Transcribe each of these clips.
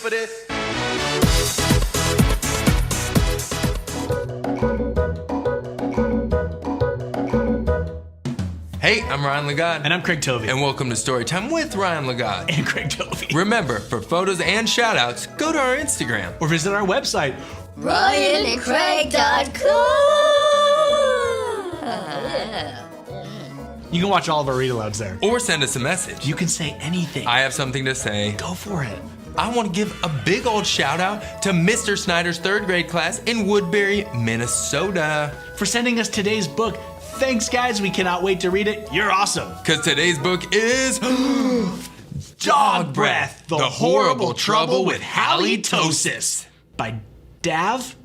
for this? Hey, I'm Ryan Lagat. And I'm Craig Tovey. And welcome to Storytime with Ryan Lagat. And Craig Tovey. Remember, for photos and shout-outs, go to our Instagram. Or visit our website, RyanandCraig.com. You can watch all of our read-alouds there. Or send us a message. You can say anything. I have something to say. Go for it. I want to give a big old shout-out to Mr. Snyder's third grade class in Woodbury, Minnesota. For sending us today's book. Thanks, guys. We cannot wait to read it. You're awesome. Because today's book is Dog Breath, The Horrible Trouble with Halitosis by Dave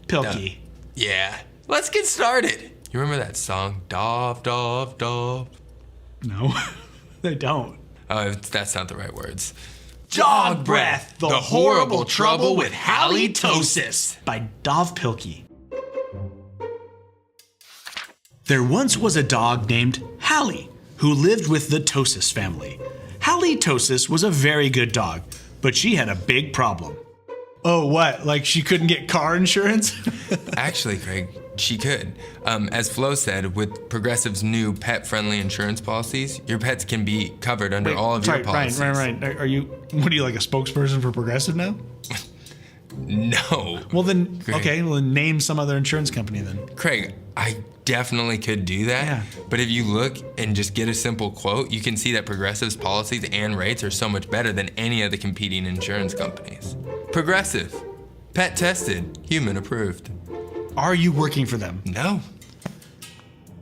Pilkey. Yeah. Let's get started. You remember that song, Dov, Dov, Dov? No, they don't. Oh, that's not the right words. Dog Breath, The Horrible Trouble with Halitosis by Dov Pilkey. There once was a dog named Hallie who lived with the Tosis family. Halitosis was a very good dog, but she had a big problem. Oh, what? Like she couldn't get car insurance? Actually, Craig, she could. As Flo said, with Progressive's new pet-friendly insurance policies, your pets can be covered under all of your policies. Ryan. Are you like a spokesperson for Progressive now? No. Well then, Craig. Okay, well then name some other insurance company then. Craig, I definitely could do that. Yeah. But if you look and just get a simple quote, you can see that Progressive's policies and rates are so much better than any of the competing insurance companies. Progressive. Pet tested. Human approved. Are you working for them? No.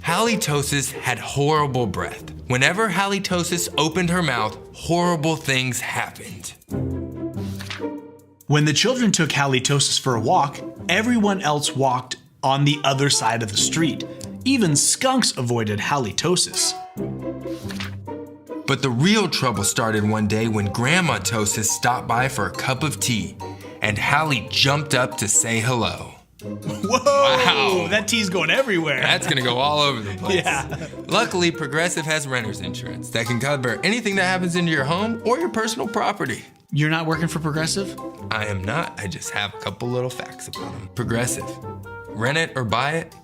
Halitosis had horrible breath. Whenever Halitosis opened her mouth, horrible things happened. When the children took Halitosis for a walk, everyone else walked on the other side of the street. Even skunks avoided Halitosis. But the real trouble started one day when Grandma Tosis stopped by for a cup of tea, and Hallie jumped up to say hello. Whoa! Wow. That tea's going everywhere. That's gonna go all over the place. Yeah. Luckily, Progressive has renter's insurance that can cover anything that happens into your home or your personal property. You're not working for Progressive? I am not. I just have a couple little facts about them. Progressive. Rent it or buy it,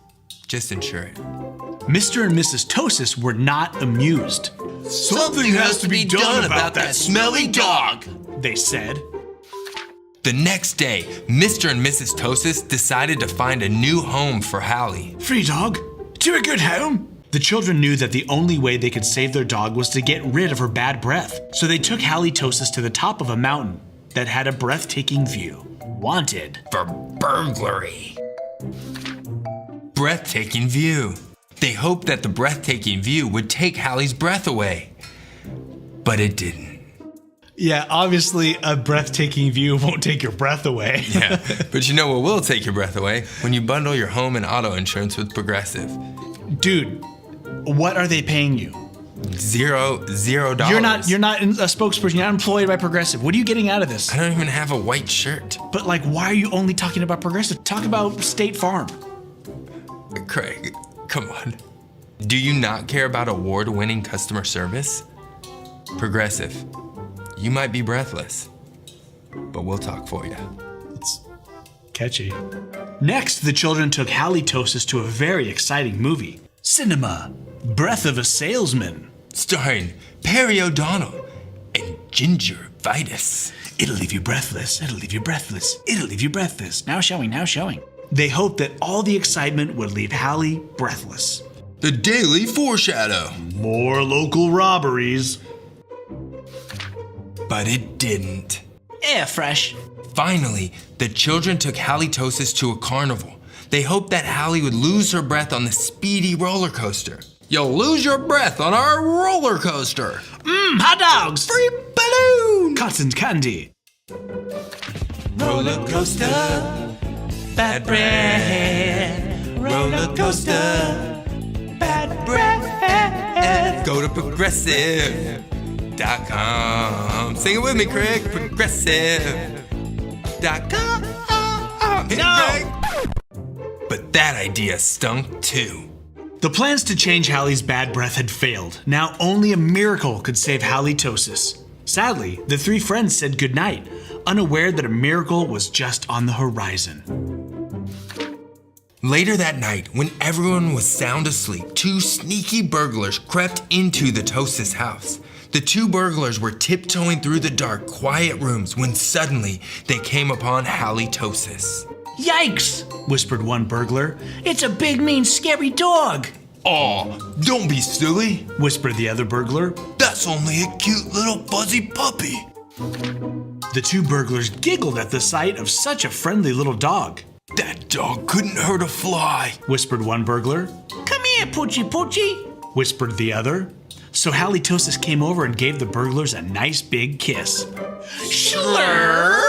just insure it. Mr. and Mrs. Tosis were not amused. Something has to be done about that smelly dog, they said. The next day, Mr. and Mrs. Tosis decided to find a new home for Hallie. Free dog, to a good home. The children knew that the only way they could save their dog was to get rid of her bad breath. So they took Halitosis to the top of a mountain that had a breathtaking view. Wanted For burglary. Breathtaking view. They hoped that the breathtaking view would take Hallie's breath away. But it didn't. Yeah, obviously a breathtaking view won't take your breath away. Yeah, but you know what will take your breath away? When you bundle your home and auto insurance with Progressive. Dude, what are they paying you? $0. You're not a spokesperson. You're not employed by Progressive. What are you getting out of this? I don't even have a white shirt. But like, why are you only talking about Progressive? Talk about State Farm. Craig, come on. Do you not care about award-winning customer service? Progressive. You might be breathless, but we'll talk for you. It's catchy. Next, the children took Halitosis to a very exciting movie. Cinema. Breath of a Salesman. Starring Perry O'Donnell and Ginger Vitus. It'll leave you breathless. It'll leave you breathless. It'll leave you breathless. Now showing. They hoped that all the excitement would leave Hallie breathless. The Daily Foreshadow. More local robberies. But it didn't. Air fresh. Finally, the children took Halitosis to a carnival. They hoped that Hallie would lose her breath on the speedy roller coaster. You'll lose your breath on our roller coaster. Hot dogs. Free balloon. Cotton candy. Roller coaster. Bad breath. Roller coaster. Bad breath. Go to Progressive.com. Sing it with me, Craig. Progressive.com. No. But that idea stunk too. The plans to change Hallie's bad breath had failed. Now only a miracle could save Halitosis. Sadly, the three friends said goodnight, unaware that a miracle was just on the horizon. Later that night, when everyone was sound asleep, two sneaky burglars crept into the Tosis house. The two burglars were tiptoeing through the dark, quiet rooms when suddenly they came upon Hallie Tosis. Yikes! Whispered one burglar. It's a big, mean, scary dog! Aw, don't be silly. Whispered the other burglar. That's only a cute little fuzzy puppy. The two burglars giggled at the sight of such a friendly little dog. That dog couldn't hurt a fly. Whispered one burglar. Come here, Poochie Poochie! Whispered the other. So Hallie Tosis came over and gave the burglars a nice big kiss. Slurp!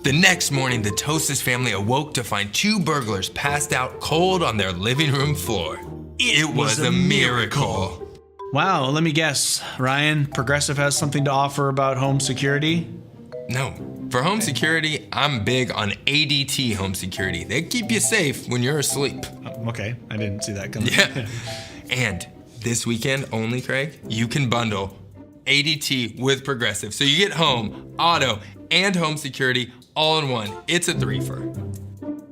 The next morning, the Tosis family awoke to find two burglars passed out cold on their living room floor. It was a miracle. Wow, let me guess. Ryan, Progressive has something to offer about home security? No. For home security, I'm big on ADT home security. They keep you safe when you're asleep. Okay, I didn't see that coming. Yeah. And this weekend only, Craig, you can bundle ADT with Progressive. So you get home, auto, and home security all in one. It's a threefer.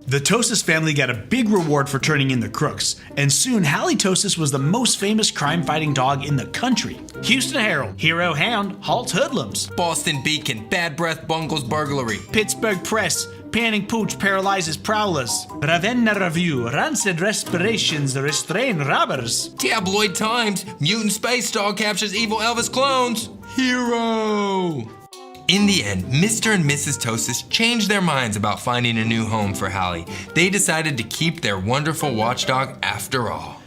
The Tosis family got a big reward for turning in the crooks, and soon Hallie Tosis was the most famous crime-fighting dog in the country. Houston Herald, Hero Hound, halts hoodlums. Boston Beacon, Bad Breath bungles burglary. Pittsburgh Press, Panning Pooch paralyzes prowlers. Ravenna Review, rancid respirations restrain robbers. Tabloid Times, Mutant Space Dog captures evil Elvis clones. Hero! In the end, Mr. and Mrs. Tosis changed their minds about finding a new home for Hallie. They decided to keep their wonderful watchdog after all.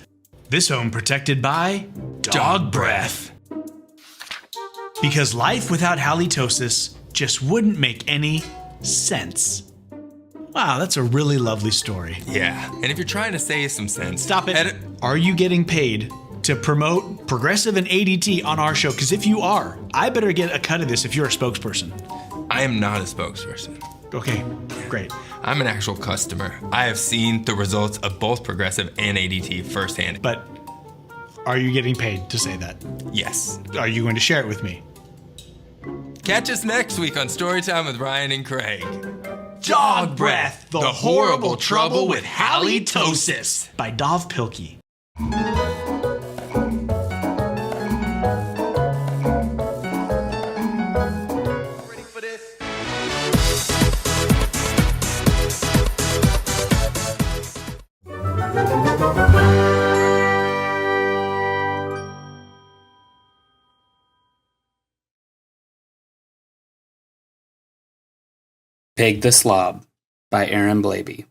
This home protected by Dog breath. Because life without Hallie Tosis just wouldn't make any sense. Wow, that's a really lovely story. Yeah, and if you're trying to say some sense, Stop it. Are you getting paid to promote Progressive and ADT on our show? Because if you are, I better get a cut of this if you're a spokesperson. I am not a spokesperson. Okay, great. I'm an actual customer. I have seen the results of both Progressive and ADT firsthand. But are you getting paid to say that? Yes. Are you going to share it with me? Catch us next week on Storytime with Ryan and Craig. Dog Breath, The Horrible Trouble with Hallie Tosis by Dov Pilkey. Pig the Slob by Aaron Blaby.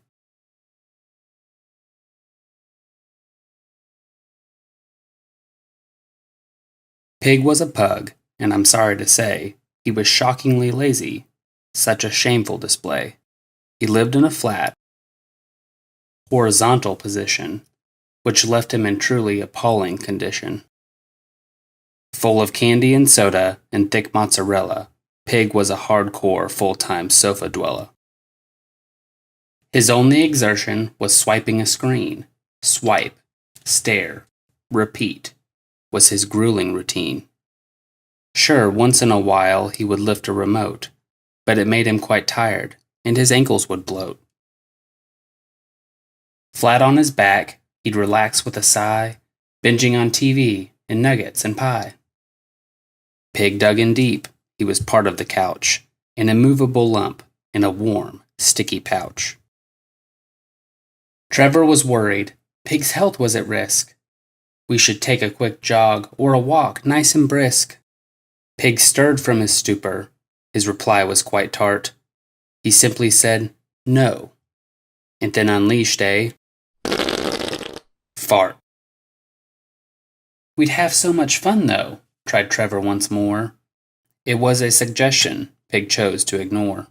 Pig was a pug, and I'm sorry to say, he was shockingly lazy. Such a shameful display. He lived in a flat, horizontal position, which left him in truly appalling condition. Full of candy and soda and thick mozzarella, Pig was a hardcore full-time sofa dweller. His only exertion was swiping a screen. Swipe, stare, repeat was his grueling routine. Sure, once in a while he would lift a remote, but it made him quite tired, and his ankles would bloat. Flat on his back, he'd relax with a sigh, binging on TV and nuggets and pie. Pig dug in deep. He was part of the couch, an immovable lump in a warm, sticky pouch. Trevor was worried. Pig's health was at risk. We should take a quick jog or a walk, nice and brisk. Pig stirred from his stupor. His reply was quite tart. He simply said, no, and then unleashed a fart. We'd have so much fun, though, tried Trevor once more. It was a suggestion Pig chose to ignore.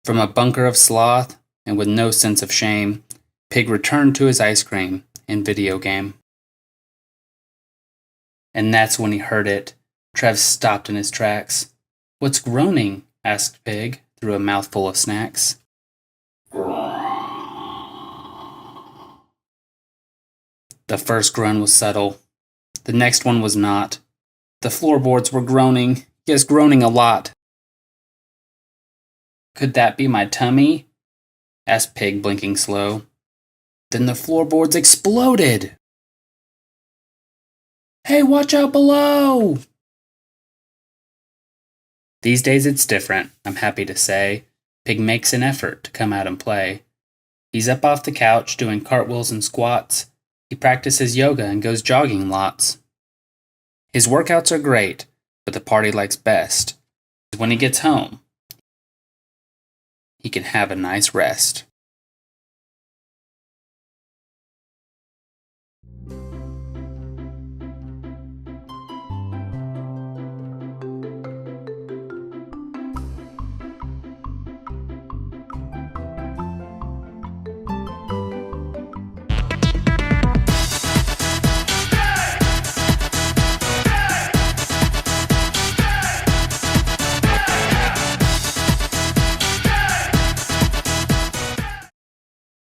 From a bunker of sloth, and with no sense of shame, Pig returned to his ice cream and video game. And that's when he heard it. Trev stopped in his tracks. What's groaning? Asked Pig through a mouthful of snacks. The first groan was subtle. The next one was not. The floorboards were groaning, yes, groaning a lot. Could that be my tummy? Asked Pig, blinking slow. Then the floorboards exploded. Hey, watch out below! These days it's different, I'm happy to say. Pig makes an effort to come out and play. He's up off the couch doing cartwheels and squats. He practices yoga and goes jogging lots. His workouts are great, but the part he likes best is when he gets home. He can have a nice rest.